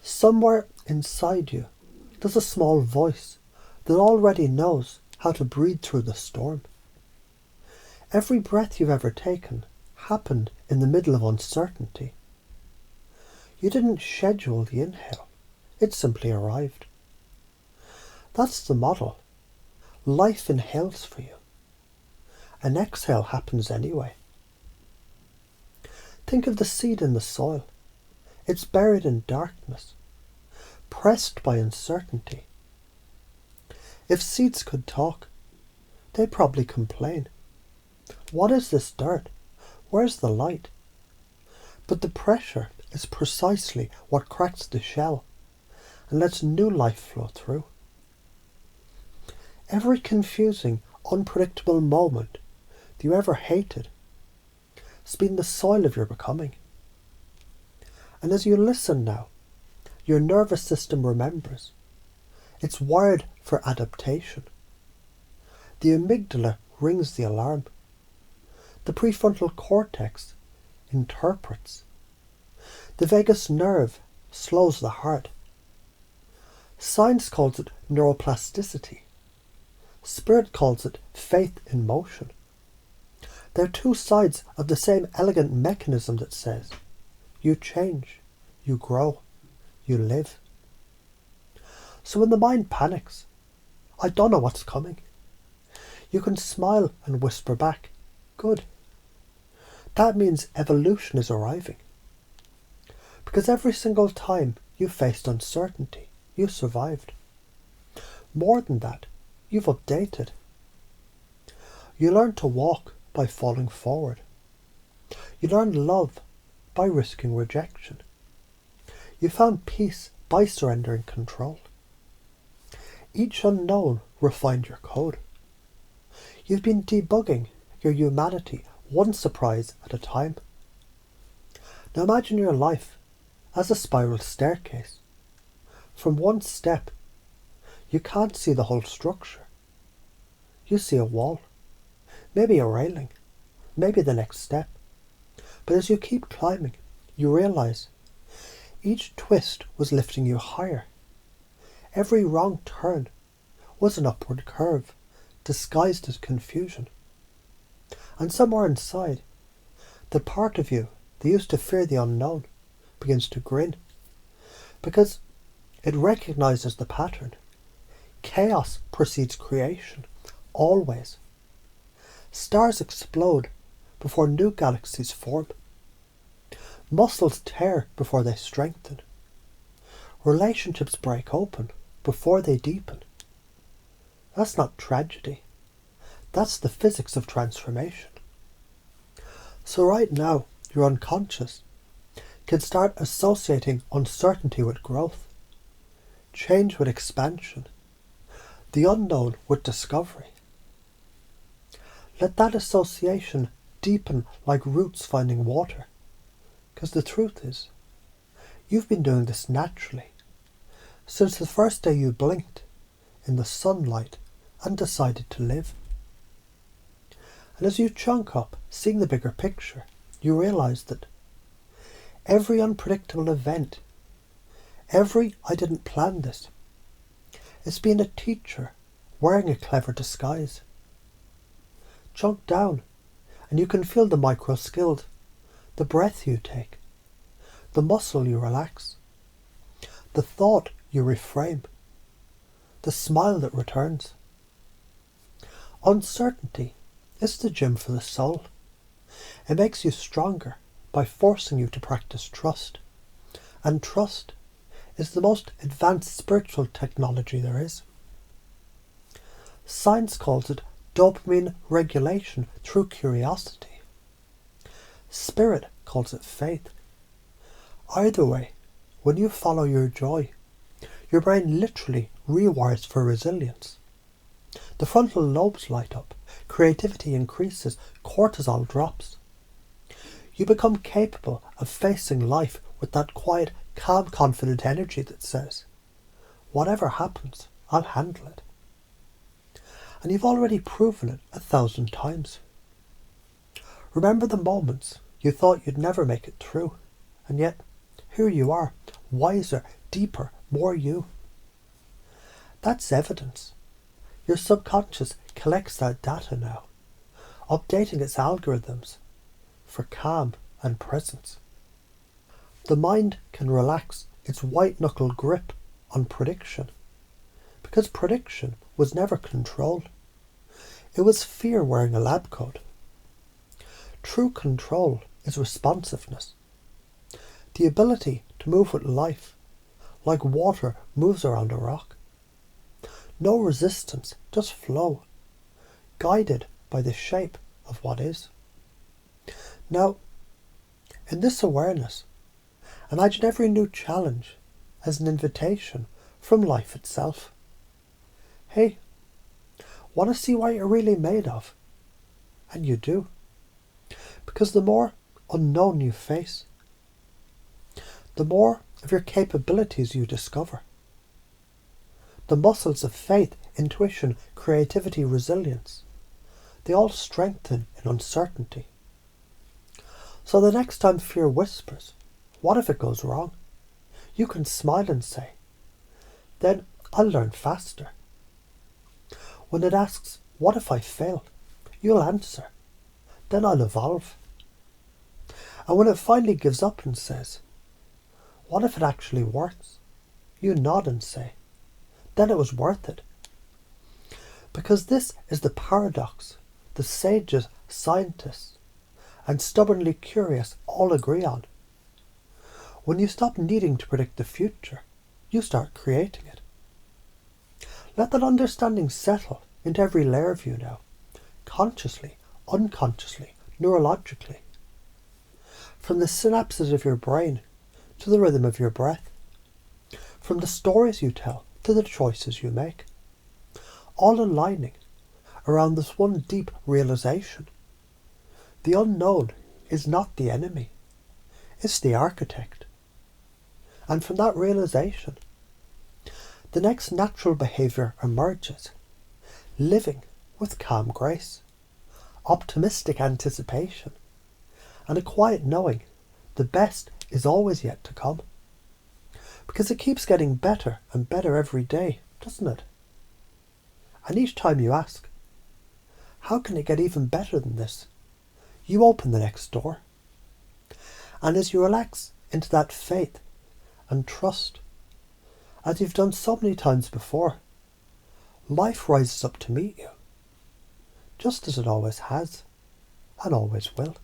Somewhere inside you, there's a small voice that already knows how to breathe through the storm. Every breath you've ever taken happened in the middle of uncertainty. You didn't schedule the inhale, it simply arrived. That's the model. Life inhales for you. An exhale happens anyway. Think of the seed in the soil. It's buried in darkness, pressed by uncertainty. If seeds could talk, they'd probably complain. What is this dirt? Where's the light? But the pressure is precisely what cracks the shell and lets new life flow through. Every confusing, unpredictable moment that you ever hated has been the soil of your becoming. And as you listen now, your nervous system remembers. It's wired for adaptation. The amygdala rings the alarm. The prefrontal cortex interprets. The vagus nerve slows the heart. Science calls it neuroplasticity. Spirit calls it faith in motion. They're two sides of the same elegant mechanism that says, you change, you grow, you live. So when the mind panics, I don't know what's coming, you can smile and whisper back, good. That means evolution is arriving. Because every single time you faced uncertainty, you survived. More than that, you've updated. You learned to walk by falling forward. You learned love by risking rejection. You found peace by surrendering control. Each unknown refined your code. You've been debugging your humanity one surprise at a time. Now imagine your life as a spiral staircase. From one step, you can't see the whole structure. You see a wall, maybe a railing, maybe the next step. But as you keep climbing, you realize each twist was lifting you higher. Every wrong turn was an upward curve, disguised as confusion. And somewhere inside, the part of you that used to fear the unknown begins to grin, because it recognizes the pattern. Chaos precedes creation, always. Stars explode before new galaxies form. Muscles tear before they strengthen. Relationships break open before they deepen. That's not tragedy. That's the physics of transformation. So right now, your unconscious can start associating uncertainty with growth, change with expansion, the unknown with discovery. Let that association deepen like roots finding water, because the truth is, you've been doing this naturally, since the first day you blinked in the sunlight and decided to live. And as you chunk up, seeing the bigger picture, you realize that every unpredictable event, every I didn't plan this, it's been a teacher wearing a clever disguise. Chunk down, and you can feel the micro-skilled, the breath you take, the muscle you relax, the thought you reframe, the smile that returns. Uncertainty is the gym for the soul. It makes you stronger by forcing you to practice trust. And trust is the most advanced spiritual technology there is. Science calls it dopamine regulation through curiosity. Spirit calls it faith. Either way, when you follow your joy, your brain literally rewires for resilience. The frontal lobes light up, creativity increases, cortisol drops. You become capable of facing life with that quiet, calm, confident energy that says, whatever happens, I'll handle it. And you've already proven it 1,000 times. Remember the moments you thought you'd never make it through, and yet here you are, wiser, deeper, more you. That's evidence. Your subconscious collects that data now, updating its algorithms for calm and presence. The mind can relax its white-knuckle grip on prediction, because prediction was never control. It was fear wearing a lab coat. True control is responsiveness, the ability to move with life, like water moves around a rock. No resistance, just flow, guided by the shape of what is. Now, in this awareness, imagine every new challenge as an invitation from life itself. Hey, want to see what you're really made of? And you do. Because the more unknown you face, the more of your capabilities you discover. The muscles of faith, intuition, creativity, resilience, they all strengthen in uncertainty. So the next time fear whispers, what if it goes wrong? You can smile and say, then I'll learn faster. When it asks, what if I fail? You'll answer, then I'll evolve. And when it finally gives up and says, what if it actually works? You nod and say, then it was worth it. Because this is the paradox the sages, scientists, and stubbornly curious all agree on. When you stop needing to predict the future, you start creating it. Let that understanding settle into every layer of you now, consciously, unconsciously, neurologically. From the synapses of your brain to the rhythm of your breath. From the stories you tell to the choices you make. All aligning around this one deep realization. The unknown is not the enemy. It's the architect. And from that realization, the next natural behaviour emerges, living with calm grace, optimistic anticipation, and a quiet knowing the best is always yet to come. Because it keeps getting better and better every day, doesn't it? And each time you ask, how can it get even better than this? You open the next door. And as you relax into that faith and trust, as you've done so many times before, life rises up to meet you, just as it always has and always will.